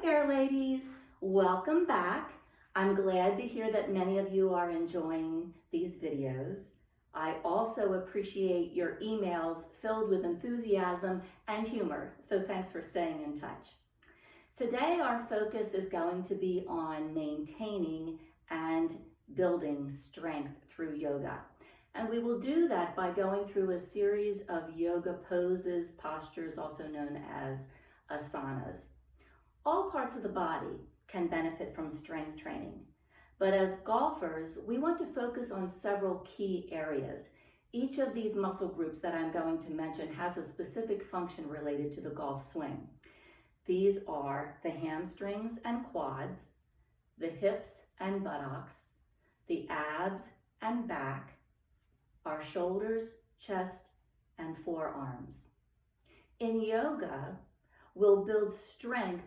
Fair Ladies, welcome back. I'm glad to hear that many of you are enjoying these videos. I also appreciate your emails filled with enthusiasm and humor, so thanks for staying in touch. Today our focus is going to be on maintaining and building strength through yoga. And we will do that by going through a series of yoga poses, postures, also known as asanas. All parts of the body can benefit from strength training, but as golfers, we want to focus on several key areas. Each of these muscle groups that I'm going to mention has a specific function related to the golf swing. These are the hamstrings and quads, the hips and buttocks, the abs and back, our shoulders, chest, and forearms. In yoga, we'll build strength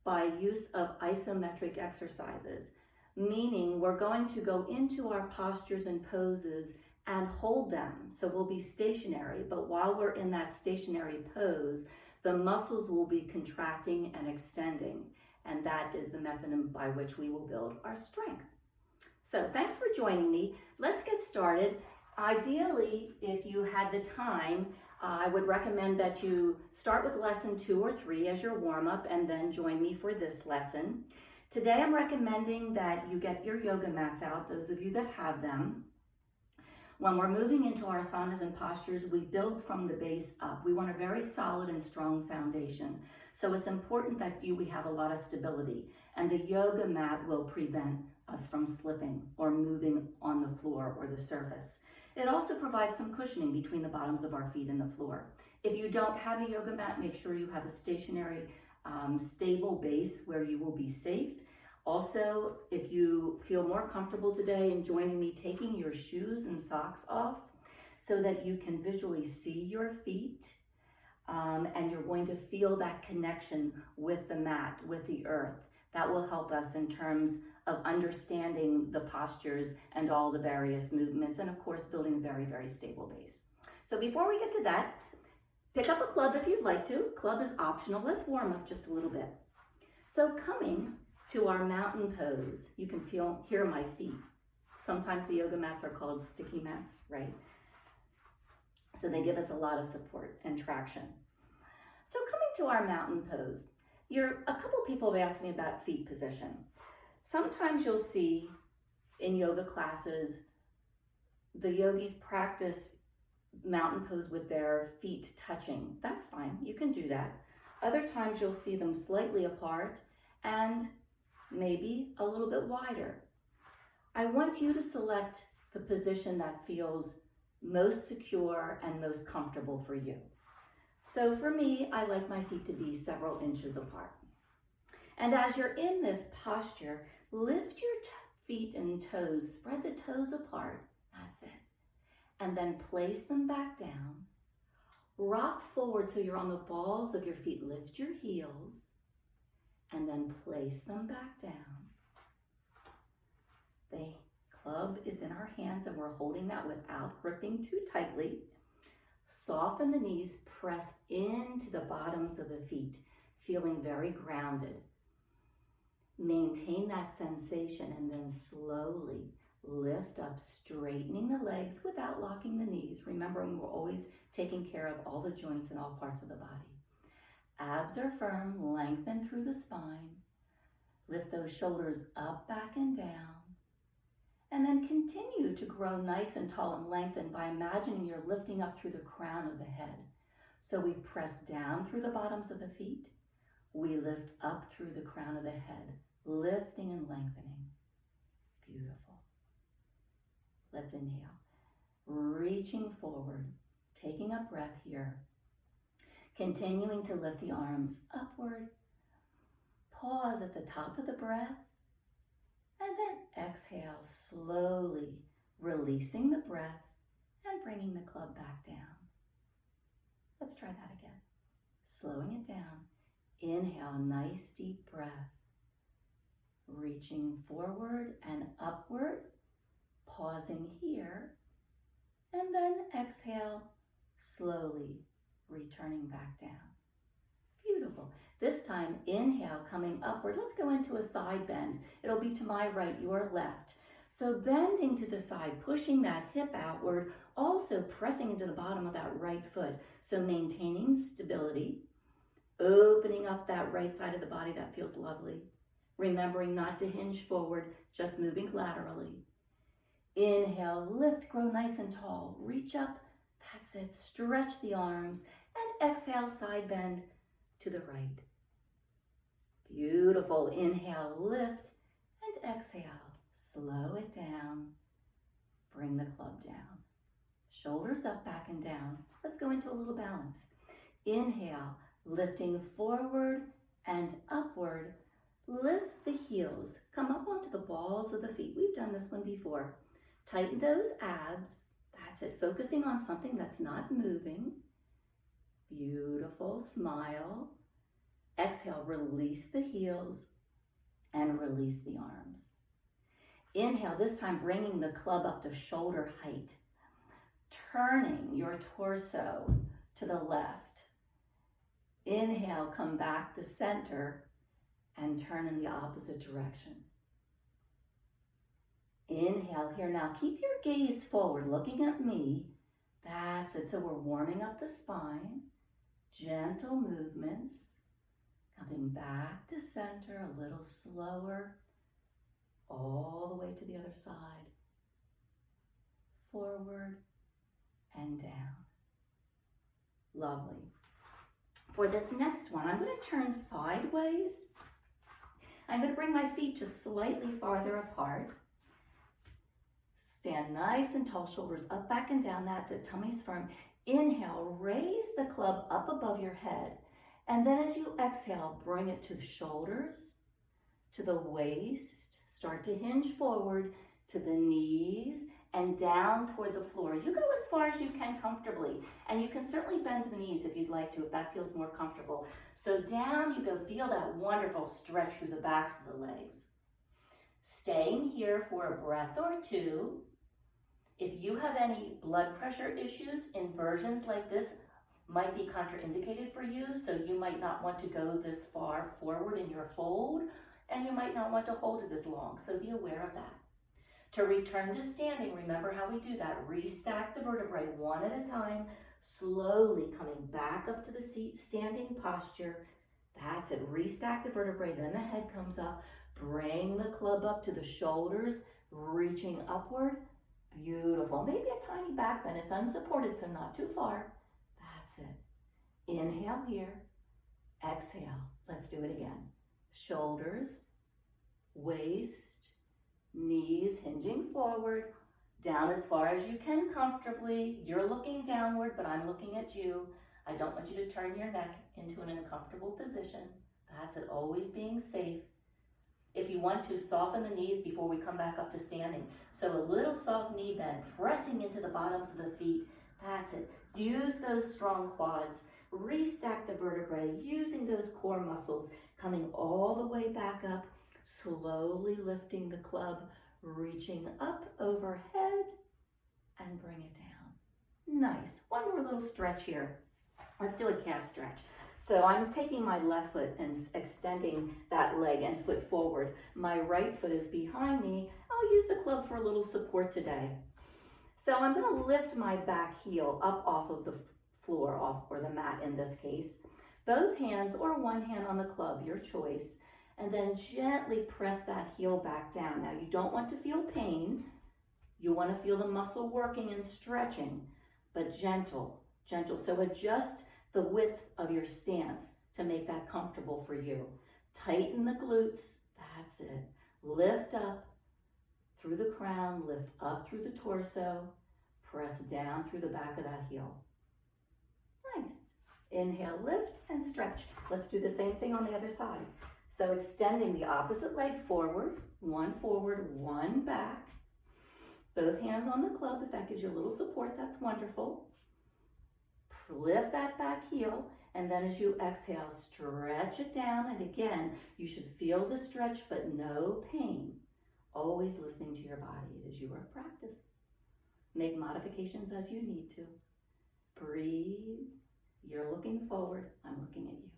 by use of isometric exercises, meaning we're going to go into our postures and poses and hold them. So we'll be stationary, but while we're in that stationary pose, the muscles will be contracting and extending, and that is the method by which we will build our strength. So thanks for joining me. Let's get started. Ideally, if you had the time, I would recommend that you start with lesson 2 or 3 as your warm-up and then join me for this lesson. Today I'm recommending that you get your yoga mats out, those of you that have them. When we're moving into our asanas and postures, we build from the base up. We want a very solid and strong foundation. So it's important that we have a lot of stability, and the yoga mat will prevent us from slipping or moving on the floor or the surface. It also provides some cushioning between the bottoms of our feet and the floor. If you don't have a yoga mat, make sure you have a stationary, stable base where you will be safe. Also, if you feel more comfortable today in joining me, taking your shoes and socks off so that you can visually see your feet, and you're going to feel that connection with the mat, with the earth. That will help us in terms of understanding the postures and all the various movements, and of course, building a very, very stable base. So before we get to that, pick up a club if you'd like to. Club is optional. Let's warm up just a little bit. So coming to our mountain pose, you can hear my feet. Sometimes the yoga mats are called sticky mats, right? So they give us a lot of support and traction. So coming to our mountain pose, a couple people have asked me about feet position. Sometimes you'll see in yoga classes, the yogis practice mountain pose with their feet touching. That's fine, you can do that. Other times you'll see them slightly apart and maybe a little bit wider. I want you to select the position that feels most secure and most comfortable for you. So for me, I like my feet to be several inches apart. And as you're in this posture, lift your feet and toes, spread the toes apart, that's it. And then place them back down. Rock forward so you're on the balls of your feet, lift your heels, and then place them back down. The club is in our hands and we're holding that without gripping too tightly. Soften the knees, press into the bottoms of the feet, feeling very grounded. Maintain that sensation and then slowly lift up, straightening the legs without locking the knees. Remembering we're always taking care of all the joints and all parts of the body. Abs are firm, lengthen through the spine. Lift those shoulders up, back, and down. And then continue to grow nice and tall and lengthen by imagining you're lifting up through the crown of the head. So we press down through the bottoms of the feet. We lift up through the crown of the head, lifting and lengthening. Beautiful. Let's inhale. Reaching forward, taking a breath here. Continuing to lift the arms upward. Pause at the top of the breath. And then exhale slowly, releasing the breath and bringing the club back down. Let's try that again. Slowing it down. Inhale, nice deep breath. Reaching forward and upward. Pausing here. And then exhale, slowly returning back down. Beautiful. This time, inhale, coming upward. Let's go into a side bend. It'll be to my right, your left. So bending to the side, pushing that hip outward, also pressing into the bottom of that right foot. So maintaining stability, opening up that right side of the body. That feels lovely. Remembering not to hinge forward, just moving laterally. Inhale, lift, grow nice and tall. Reach up, that's it. Stretch the arms. And exhale, side bend to the right. Beautiful. Inhale, lift, and exhale. Slow it down. Bring the club down. Shoulders up, back and down. Let's go into a little balance. Inhale, lifting forward and upward. Lift the heels. Come up onto the balls of the feet. We've done this one before. Tighten those abs. That's it. Focusing on something that's not moving. Beautiful. Smile. Exhale, release the heels and release the arms. Inhale, this time bringing the club up to shoulder height. Turning your torso to the left. Inhale, come back to center and turn in the opposite direction. Inhale here. Now keep your gaze forward, looking at me. That's it. So we're warming up the spine. Gentle movements. Coming back to center, a little slower. All the way to the other side. Forward and down. Lovely. For this next one, I'm going to turn sideways. I'm going to bring my feet just slightly farther apart. Stand nice and tall, shoulders up, back, and down. That's it. Tummy's firm. Inhale, raise the club up above your head. And then as you exhale, bring it to the shoulders, to the waist. Start to hinge forward to the knees and down toward the floor. You go as far as you can comfortably. And you can certainly bend the knees if you'd like to, if that feels more comfortable. So down you go. Feel that wonderful stretch through the backs of the legs. Staying here for a breath or two. If you have any blood pressure issues, inversions like this might be contraindicated for you, so you might not want to go this far forward in your fold, and you might not want to hold it as long, so be aware of that. To return to standing, remember how we do that. Restack the vertebrae one at a time, slowly coming back up to the seat, standing posture. That's it. Restack the vertebrae, then the head comes up. Bring the club up to the shoulders, reaching upward. Beautiful. Maybe a tiny back bend. It's unsupported, so not too far. That's it. Inhale here. Exhale. Let's do it again. Shoulders, waist, knees hinging forward, down as far as you can comfortably. You're looking downward, but I'm looking at you. I don't want you to turn your neck into an uncomfortable position. That's it. Always being safe. If you want to, soften the knees before we come back up to standing. So a little soft knee bend, pressing into the bottoms of the feet. That's it. Use those strong quads. Restack the vertebrae, using those core muscles, coming all the way back up, slowly lifting the club, reaching up overhead, and bring it down. Nice. One more little stretch here. Let's do a calf stretch. So I'm taking my left foot and extending that leg and foot forward. My right foot is behind me. I'll use the club for a little support today. So I'm going to lift my back heel up off of the floor, or the mat in this case. Both hands or one hand on the club, your choice. And then gently press that heel back down. Now you don't want to feel pain. You want to feel the muscle working and stretching, but gentle, gentle. So adjust the width of your stance to make that comfortable for you. Tighten the glutes. That's it. Lift up through the crown, lift up through the torso, press down through the back of that heel. Nice. Inhale, lift and stretch. Let's do the same thing on the other side. So extending the opposite leg forward, one back. Both hands on the club. If that gives you a little support, that's wonderful. Lift that back heel, and then as you exhale, stretch it down. And again, you should feel the stretch, but no pain. Always listening to your body. It is your practice. Make modifications as you need to. Breathe. You're looking forward. I'm looking at you.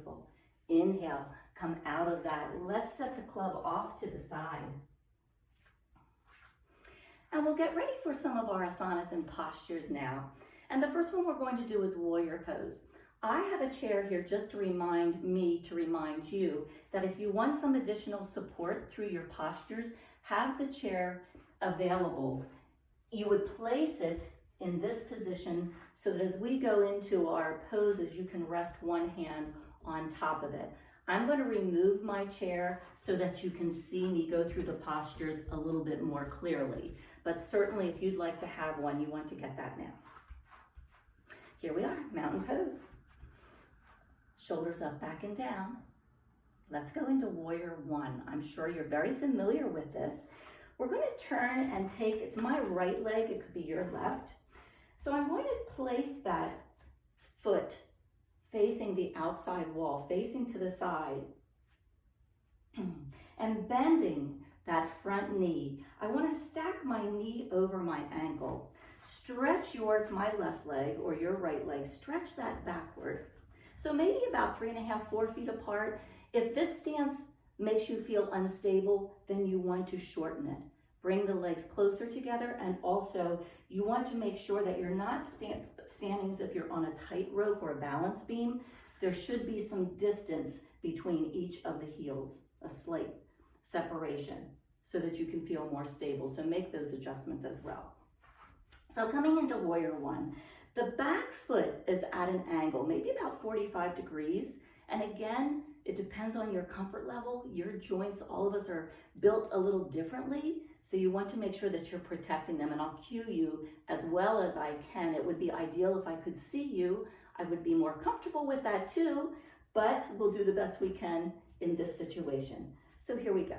Beautiful. Inhale, come out of that. Let's set the club off to the side. And we'll get ready for some of our asanas and postures now. And the first one we're going to do is warrior pose. I have a chair here just to remind me to remind you that if you want some additional support through your postures, have the chair available. You would place it in this position so that as we go into our poses, you can rest one hand on top of it. I'm going to remove my chair so that you can see me go through the postures a little bit more clearly. But certainly if you'd like to have one, you want to get that now. Here we are, mountain pose. Shoulders up, back and down. Let's go into warrior one. I'm sure you're very familiar with this. We're going to turn and take, it's my right leg, it could be your left. So I'm going to place that foot facing the outside wall, facing to the side, and bending that front knee. I want to stack my knee over my ankle. Stretch yours, my left leg or your right leg, stretch that backward. So maybe about 3.5, 4 feet apart. If this stance makes you feel unstable, then you want to shorten it. Bring the legs closer together, and also you want to make sure that you're not standing as if you're on a tightrope or a balance beam. There should be some distance between each of the heels, a slight separation, so that you can feel more stable. So make those adjustments as well. So coming into warrior one, the back foot is at an angle, maybe about 45 degrees. And again, it depends on your comfort level. Your joints, all of us are built a little differently. So you want to make sure that you're protecting them. And I'll cue you as well as I can. It would be ideal if I could see you. I would be more comfortable with that too, but we'll do the best we can in this situation. So here we go.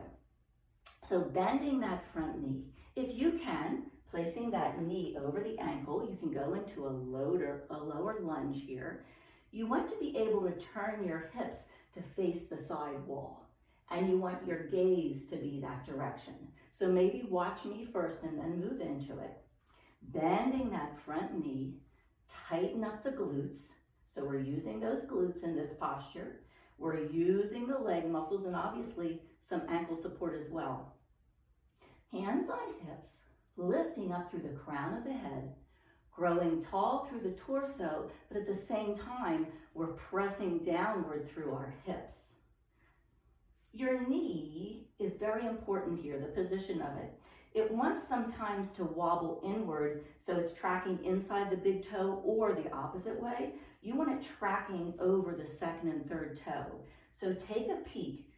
So bending that front knee. If you can, placing that knee over the ankle, you can go into a lower lunge here. You want to be able to turn your hips to face the side wall, and you want your gaze to be that direction. So maybe watch me first and then move into it. Bending that front knee, tighten up the glutes. So we're using those glutes in this posture. We're using the leg muscles and obviously some ankle support as well. Hands on hips, lifting up through the crown of the head, growing tall through the torso, but at the same time, we're pressing downward through our hips. Your knee is very important here, the position of it. It wants sometimes to wobble inward, so it's tracking inside the big toe or the opposite way. You want it tracking over the second and third toe. So take a peek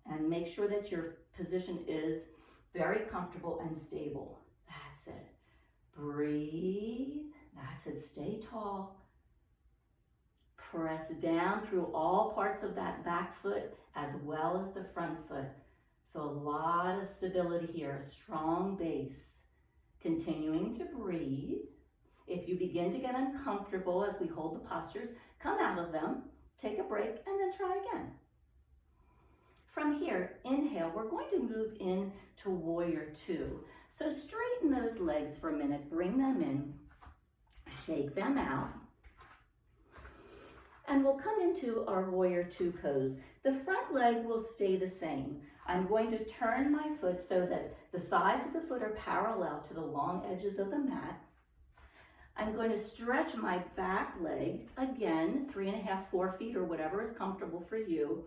and make sure that your position is very comfortable and stable. That's it. Breathe. That's it. Stay tall. Press down through all parts of that back foot as well as the front foot. So a lot of stability here, a strong base. Continuing to breathe. If you begin to get uncomfortable as we hold the postures, come out of them, take a break, and then try again. From here, inhale, we're going to move into warrior two. So straighten those legs for a minute, bring them in, shake them out. And we'll come into our warrior two pose. The front leg will stay the same. I'm going to turn my foot so that the sides of the foot are parallel to the long edges of the mat. I'm going to stretch my back leg, again, 3.5, 4 feet or whatever is comfortable for you.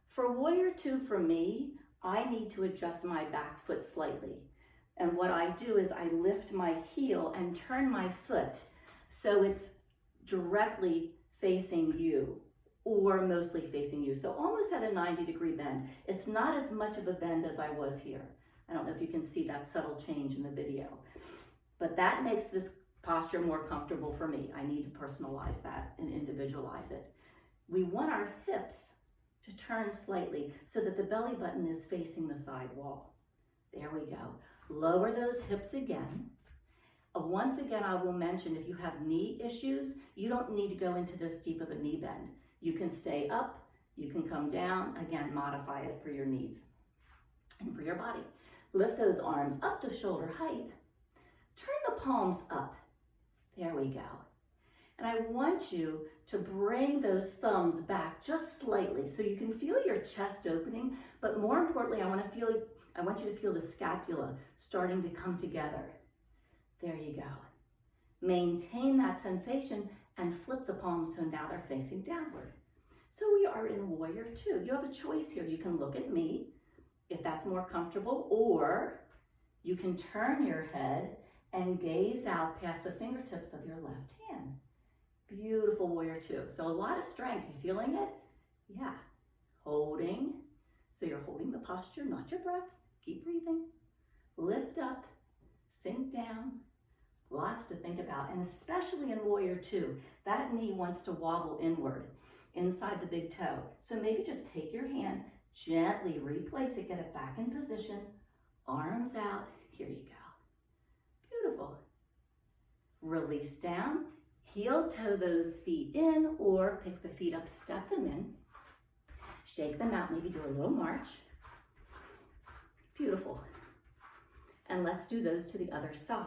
For warrior two, for me, I need to adjust my back foot slightly. And what I do is I lift my heel and turn my foot so it's directly facing you or mostly facing you. So almost at a 90-degree bend. It's not as much of a bend as I was here. I don't know if you can see that subtle change in the video, but that makes this posture more comfortable for me. I need to personalize that and individualize it. We want our hips to turn slightly so that the belly button is facing the side wall. There we go. Lower those hips again. Once again, I will mention if you have knee issues, you don't need to go into this deep of a knee bend. You can stay up, you can come down, again, modify it for your knees and for your body. Lift those arms up to shoulder height. Turn the palms up. There we go. And I want you to bring those thumbs back just slightly so you can feel your chest opening, but more importantly, I want you to feel the scapula starting to come together. There you go. Maintain that sensation and flip the palms so now they're facing downward. So we are in Warrior Two. You have a choice here. You can look at me if that's more comfortable, or you can turn your head and gaze out past the fingertips of your left hand. Beautiful Warrior Two. So a lot of strength. You feeling it? Yeah. Holding. So you're holding the posture, not your breath. Keep breathing. Lift up. Sink down. Lots to think about. And especially in Warrior Two, that knee wants to wobble inward, inside the big toe. So maybe just take your hand, gently replace it, get it back in position. Arms out. Here you go. Beautiful. Release down. Heel toe those feet in, or pick the feet up, step them in. Shake them out, maybe do a little march. Beautiful. And let's do those to the other side.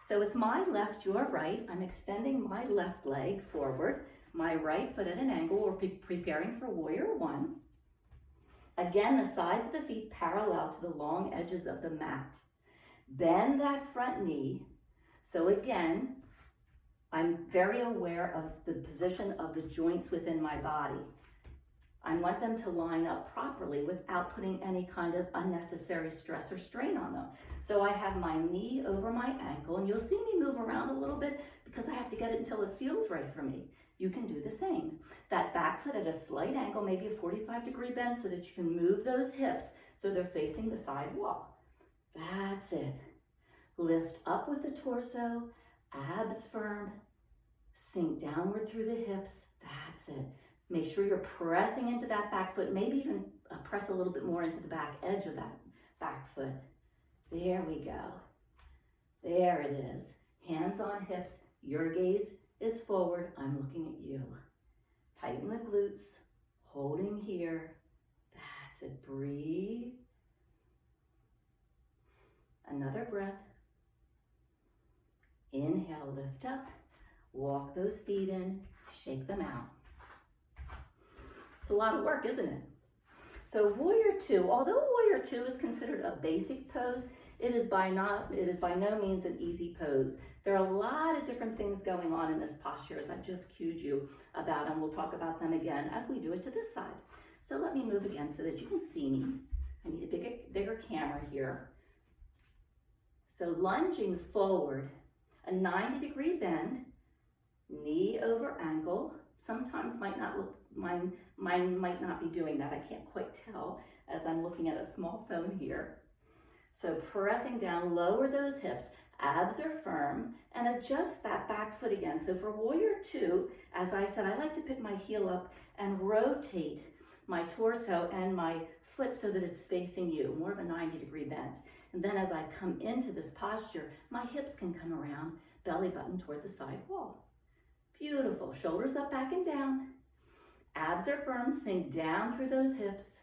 So it's my left, your right. I'm extending my left leg forward, my right foot at an angle. We're preparing for Warrior One. Again, the sides of the feet parallel to the long edges of the mat. Bend that front knee. So again, I'm very aware of the position of the joints within my body. I want them to line up properly without putting any kind of unnecessary stress or strain on them. So I have my knee over my ankle, and you'll see me move around a little bit because I have to get it until it feels right for me. You can do the same. That back foot at a slight angle, maybe a 45-degree bend, so that you can move those hips so they're facing the side wall. That's it. Lift up with the torso, abs firm, sink downward through the hips. That's it. Make sure you're pressing into that back foot, maybe even press a little bit more into the back edge of that back foot. There we go. There it is. Hands on hips. Your gaze is forward. I'm looking at you. Tighten the glutes. Holding here. That's it. Breathe. Another breath. Inhale, lift up. Walk those feet in. Shake them out. It's a lot of work, isn't it? So Warrior Two, although Warrior Two is considered a basic pose, it is by no means an easy pose. There are a lot of different things going on in this posture, as I just cued you about, and we'll talk about them again as we do it to this side. So let me move again so that you can see me. I need a bigger camera here. So lunging forward, a 90-degree bend, knee over ankle. Sometimes mine might not be doing that. I can't quite tell as I'm looking at a small phone here. So pressing down, lower those hips, abs are firm, and adjust that back foot again. So for Warrior Two, as I said, I like to pick my heel up and rotate my torso and my foot so that it's facing you, more of a 90-degree bend. And then as I come into this posture, my hips can come around, belly button toward the side wall. Beautiful. Shoulders up, back, and down. Abs are firm. Sink down through those hips.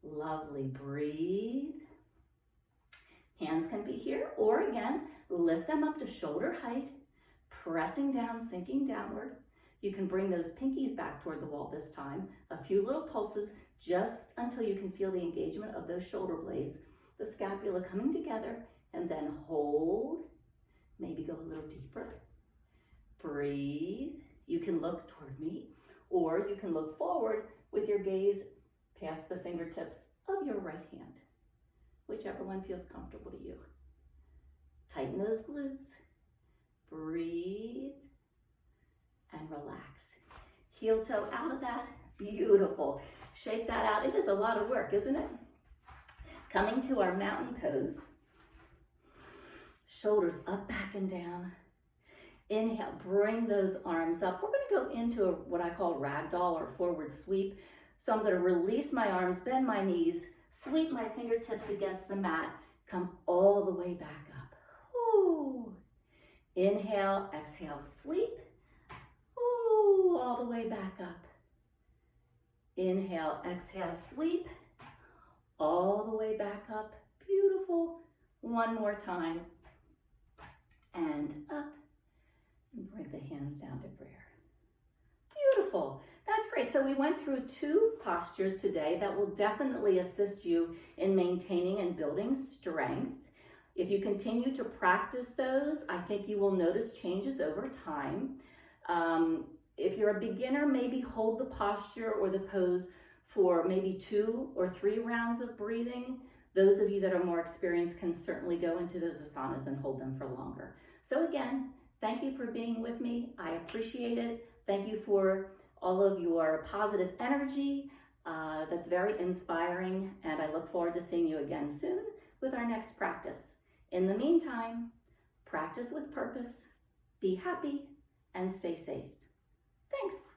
Lovely. Breathe. Hands can be here, or again, lift them up to shoulder height, pressing down, sinking downward. You can bring those pinkies back toward the wall this time. A few little pulses just until you can feel the engagement of those shoulder blades, the scapula coming together, and then hold. Maybe go a little deeper. Breathe. You can look toward me, or you can look forward with your gaze past the fingertips of your right hand, whichever one feels comfortable to you. Tighten those glutes. Breathe and relax. Heel toe out of that. Beautiful. Shake that out. It is a lot of work, isn't it? Coming to our mountain pose. Shoulders up, back, and down. Inhale, bring those arms up. We're going to go into what I call Ragdoll or forward sweep. So I'm going to release my arms, bend my knees, sweep my fingertips against the mat, come all the way back up. Ooh. Inhale, exhale, sweep. Ooh, all the way back up. Inhale, exhale, sweep. All the way back up. Beautiful. One more time. And up. And bring the hands down to prayer. Beautiful. That's great. So we went through 2 postures today that will definitely assist you in maintaining and building strength. If you continue to practice those, I think you will notice changes over time. If you're a beginner, maybe hold the posture or the pose for maybe 2 or 3 rounds of breathing. Those of you that are more experienced can certainly go into those asanas and hold them for longer. So again, thank you for being with me. I appreciate it. Thank you for all of your positive energy. That's very inspiring, and I look forward to seeing you again soon with our next practice. In the meantime, practice with purpose, be happy, and stay safe. Thanks.